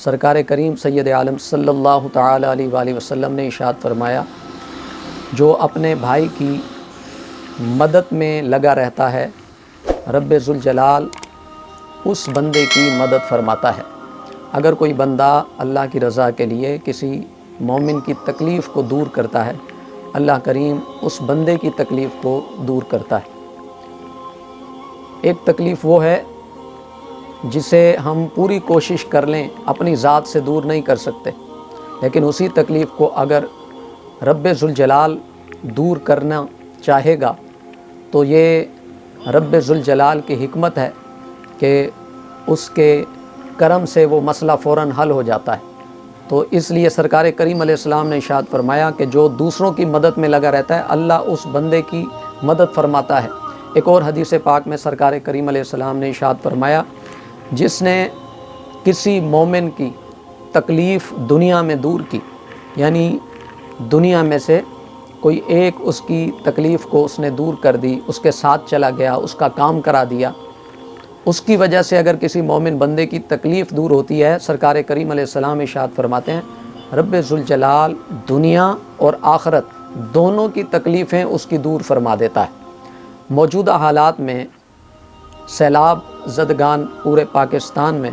سرکار کریم سید عالم صلی اللہ تعالی علیہ وآلہ وسلم نے ارشاد فرمایا، جو اپنے بھائی کی مدد میں لگا رہتا ہے رب ذوالجلال اس بندے کی مدد فرماتا ہے۔ اگر کوئی بندہ اللہ کی رضا کے لیے کسی مومن کی تکلیف کو دور کرتا ہے، اللہ کریم اس بندے کی تکلیف کو دور کرتا ہے۔ ایک تکلیف وہ ہے جسے ہم پوری کوشش کر لیں اپنی ذات سے دور نہیں کر سکتے، لیکن اسی تکلیف کو اگر رب ذوالجلال دور کرنا چاہے گا تو یہ رب ذوالجلال کی حکمت ہے کہ اس کے کرم سے وہ مسئلہ فوراً حل ہو جاتا ہے۔ تو اس لیے سرکار کریم علیہ السلام نے ارشاد فرمایا کہ جو دوسروں کی مدد میں لگا رہتا ہے اللہ اس بندے کی مدد فرماتا ہے۔ ایک اور حدیث پاک میں سرکار کریم علیہ السلام نے ارشاد فرمایا، جس نے کسی مومن کی تکلیف دنیا میں دور کی، یعنی دنیا میں سے کوئی ایک اس کی تکلیف کو اس نے دور کر دی، اس کے ساتھ چلا گیا، اس کا کام کرا دیا، اس کی وجہ سے اگر کسی مومن بندے کی تکلیف دور ہوتی ہے، سرکار کریم علیہ السلام ارشاد فرماتے ہیں رب ذوالجلال دنیا اور آخرت دونوں کی تکلیفیں اس کی دور فرما دیتا ہے۔ موجودہ حالات میں سیلاب زدگان پورے پاکستان میں،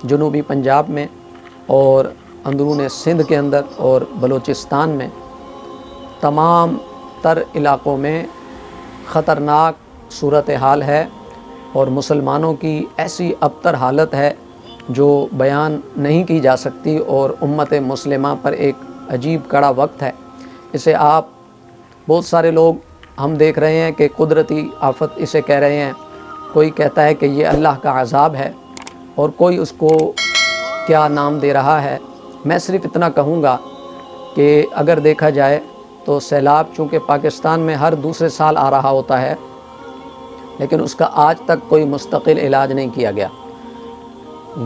جنوبی پنجاب میں اور اندرون سندھ کے اندر اور بلوچستان میں تمام تر علاقوں میں خطرناک صورتحال ہے، اور مسلمانوں کی ایسی ابتر حالت ہے جو بیان نہیں کی جا سکتی، اور امت مسلمہ پر ایک عجیب کڑا وقت ہے۔ اسے آپ بہت سارے لوگ ہم دیکھ رہے ہیں کہ قدرتی آفت اسے کہہ رہے ہیں، کوئی کہتا ہے کہ یہ اللہ کا عذاب ہے، اور کوئی اس کو کیا نام دے رہا ہے۔ میں صرف اتنا کہوں گا کہ اگر دیکھا جائے تو سیلاب چونکہ پاکستان میں ہر دوسرے سال آ رہا ہوتا ہے، لیکن اس کا آج تک کوئی مستقل علاج نہیں کیا گیا۔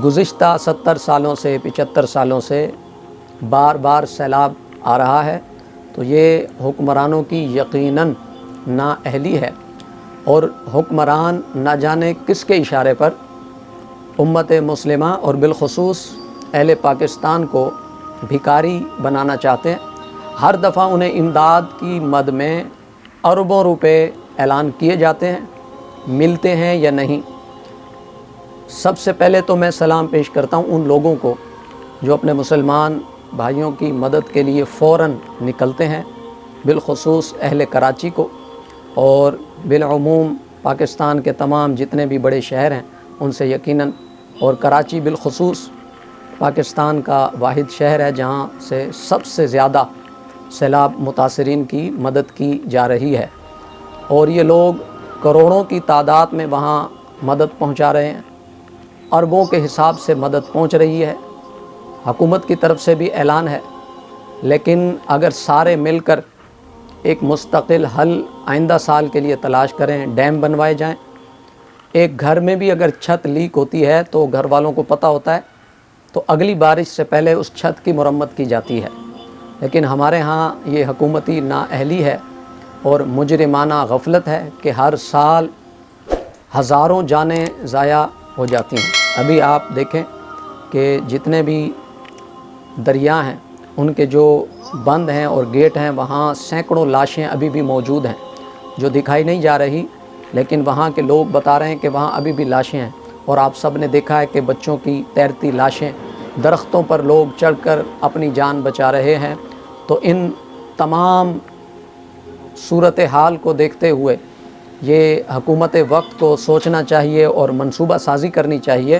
گزشتہ 70 سالوں سے 75 سالوں سے بار بار سیلاب آ رہا ہے، تو یہ حکمرانوں کی یقیناً نااہلی ہے، اور حکمران نہ جانے کس کے اشارے پر امت مسلمہ اور بالخصوص اہل پاکستان کو بھکاری بنانا چاہتے ہیں۔ ہر دفعہ انہیں امداد کی مد میں اربوں روپے اعلان کیے جاتے ہیں، ملتے ہیں یا نہیں۔ سب سے پہلے تو میں سلام پیش کرتا ہوں ان لوگوں کو جو اپنے مسلمان بھائیوں کی مدد کے لیے فوراً نکلتے ہیں، بالخصوص اہل کراچی کو، اور بالعموم پاکستان کے تمام جتنے بھی بڑے شہر ہیں ان سے یقیناً، اور کراچی بالخصوص پاکستان کا واحد شہر ہے جہاں سے سب سے زیادہ سیلاب متاثرین کی مدد کی جا رہی ہے، اور یہ لوگ کروڑوں کی تعداد میں وہاں مدد پہنچا رہے ہیں، اربوں کے حساب سے مدد پہنچ رہی ہے، حکومت کی طرف سے بھی اعلان ہے۔ لیکن اگر سارے مل کر ایک مستقل حل آئندہ سال کے لیے تلاش کریں، ڈیم بنوائے جائیں۔ ایک گھر میں بھی اگر چھت لیک ہوتی ہے تو گھر والوں کو پتہ ہوتا ہے، تو اگلی بارش سے پہلے اس چھت کی مرمت کی جاتی ہے، لیکن ہمارے ہاں یہ حکومتی نااہلی ہے اور مجرمانہ غفلت ہے کہ ہر سال ہزاروں جانیں ضائع ہو جاتی ہیں۔ ابھی آپ دیکھیں کہ جتنے بھی دریا ہیں ان کے جو بند ہیں اور گیٹ ہیں، وہاں سینکڑوں لاشیں ابھی بھی موجود ہیں جو دکھائی نہیں جا رہی، لیکن وہاں کے لوگ بتا رہے ہیں کہ وہاں ابھی بھی لاشیں ہیں، اور آپ سب نے دیکھا ہے کہ بچوں کی تیرتی لاشیں، درختوں پر لوگ چڑھ کر اپنی جان بچا رہے ہیں۔ تو ان تمام صورتحال کو دیکھتے ہوئے یہ حکومت وقت کو سوچنا چاہیے اور منصوبہ سازی کرنی چاہیے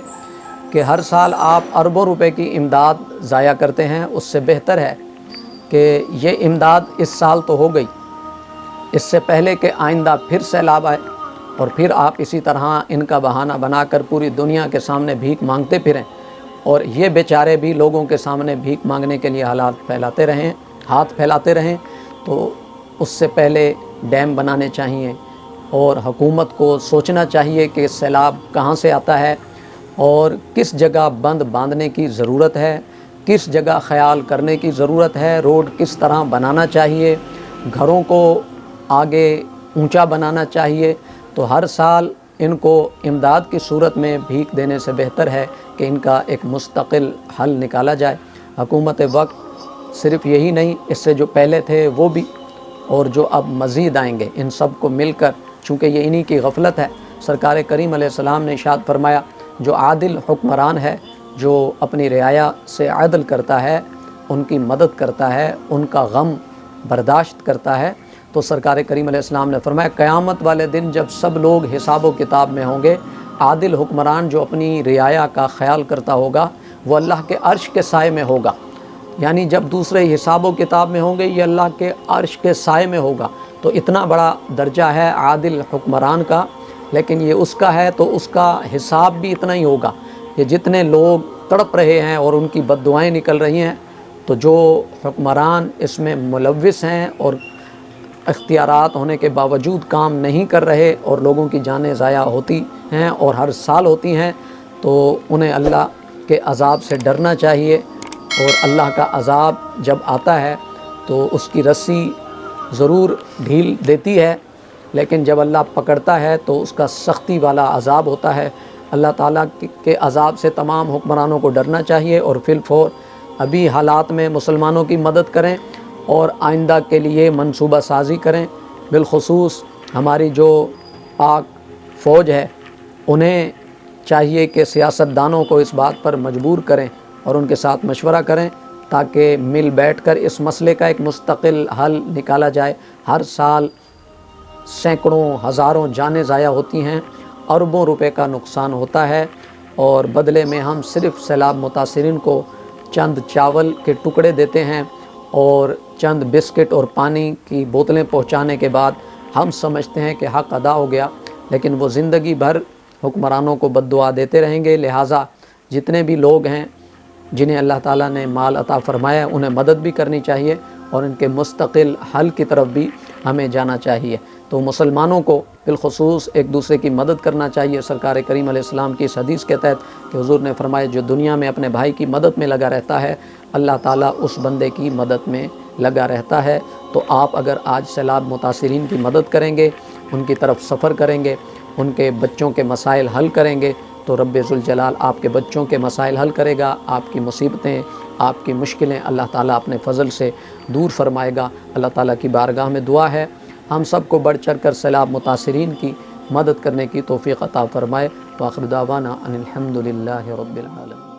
کہ ہر سال آپ اربوں روپے کی امداد ضائع کرتے ہیں، اس سے بہتر ہے کہ یہ امداد اس سال تو ہو گئی، اس سے پہلے کہ آئندہ پھر سیلاب آئے اور پھر آپ اسی طرح ان کا بہانہ بنا کر پوری دنیا کے سامنے بھیک مانگتے پھریں، اور یہ بیچارے بھی لوگوں کے سامنے بھیک مانگنے کے لیے ہاتھ پھیلاتے رہیں۔ تو اس سے پہلے ڈیم بنانے چاہیے، اور حکومت کو سوچنا چاہیے کہ سیلاب کہاں سے آتا ہے اور کس جگہ بند باندھنے کی ضرورت ہے، کس جگہ خیال کرنے کی ضرورت ہے، روڈ کس طرح بنانا چاہیے، گھروں کو آگے اونچا بنانا چاہیے۔ تو ہر سال ان کو امداد کی صورت میں بھیک دینے سے بہتر ہے کہ ان کا ایک مستقل حل نکالا جائے۔ حکومت وقت صرف یہی نہیں، اس سے جو پہلے تھے وہ بھی، اور جو اب مزید آئیں گے، ان سب کو مل کر، چونکہ یہ انہی کی غفلت ہے۔ سرکار کریم علیہ السلام نے ارشاد فرمایا، جو عادل حکمران ہے، جو اپنی رعایا سے عدل کرتا ہے، ان کی مدد کرتا ہے، ان کا غم برداشت کرتا ہے، تو سرکار کریم علیہ السلام نے فرمایا قیامت والے دن جب سب لوگ حساب و کتاب میں ہوں گے، عادل حکمران جو اپنی رعایا کا خیال کرتا ہوگا وہ اللہ کے عرش کے سائے میں ہوگا۔ یعنی جب دوسرے حساب و کتاب میں ہوں گے، یہ اللہ کے عرش کے سائے میں ہوگا۔ تو اتنا بڑا درجہ ہے عادل حکمران کا، لیکن یہ اس کا ہے تو اس کا حساب بھی اتنا ہی ہوگا۔ یہ جتنے لوگ تڑپ رہے ہیں اور ان کی بد دعائیں نکل رہی ہیں، تو جو حکمران اس میں ملوث ہیں اور اختیارات ہونے کے باوجود کام نہیں کر رہے اور لوگوں کی جانیں ضائع ہوتی ہیں اور ہر سال ہوتی ہیں، تو انہیں اللہ کے عذاب سے ڈرنا چاہیے۔ اور اللہ کا عذاب جب آتا ہے تو اس کی رسی ضرور ڈھیل دیتی ہے، لیکن جب اللہ پکڑتا ہے تو اس کا سختی والا عذاب ہوتا ہے۔ اللہ تعالیٰ کے عذاب سے تمام حکمرانوں کو ڈرنا چاہیے اور فی الفور ابھی حالات میں مسلمانوں کی مدد کریں اور آئندہ کے لیے منصوبہ سازی کریں۔ بالخصوص ہماری جو پاک فوج ہے، انہیں چاہیے کہ سیاستدانوں کو اس بات پر مجبور کریں اور ان کے ساتھ مشورہ کریں تاکہ مل بیٹھ کر اس مسئلے کا ایک مستقل حل نکالا جائے۔ ہر سال سینکڑوں ہزاروں جانیں ضائع ہوتی ہیں، اربوں روپے کا نقصان ہوتا ہے، اور بدلے میں ہم صرف سیلاب متاثرین کو چند چاول کے ٹکڑے دیتے ہیں اور چند بسکٹ اور پانی کی بوتلیں پہنچانے کے بعد ہم سمجھتے ہیں کہ حق ادا ہو گیا، لیکن وہ زندگی بھر حکمرانوں کو بد دعا دیتے رہیں گے۔ لہٰذا جتنے بھی لوگ ہیں جنہیں اللہ تعالیٰ نے مال عطا فرمایا ہے، انہیں مدد بھی کرنی چاہیے اور ان کے مستقل حل کی طرف بھی ہمیں جانا چاہیے۔ تو مسلمانوں کو بالخصوص ایک دوسرے کی مدد کرنا چاہیے۔ سرکار کریم علیہ السلام کی اس حدیث کے تحت کہ حضور نے فرمایا جو دنیا میں اپنے بھائی کی مدد میں لگا رہتا ہے، اللہ تعالیٰ اس بندے کی مدد میں لگا رہتا ہے۔ تو آپ اگر آج سیلاب متاثرین کی مدد کریں گے، ان کی طرف سفر کریں گے، ان کے بچوں کے مسائل حل کریں گے، تو رب ذوالجلال آپ کے بچوں کے مسائل حل کرے گا، آپ کی مصیبتیں، آپ کی مشکلیں اللہ تعالیٰ اپنے فضل سے دور فرمائے گا۔ اللہ تعالیٰ کی بارگاہ میں دعا ہے ہم سب کو بڑھ چڑھ کر سیلاب متاثرین کی مدد کرنے کی توفیق عطا فرمائے۔ وآخر دعوانا ان الحمد للہ رب العالمین۔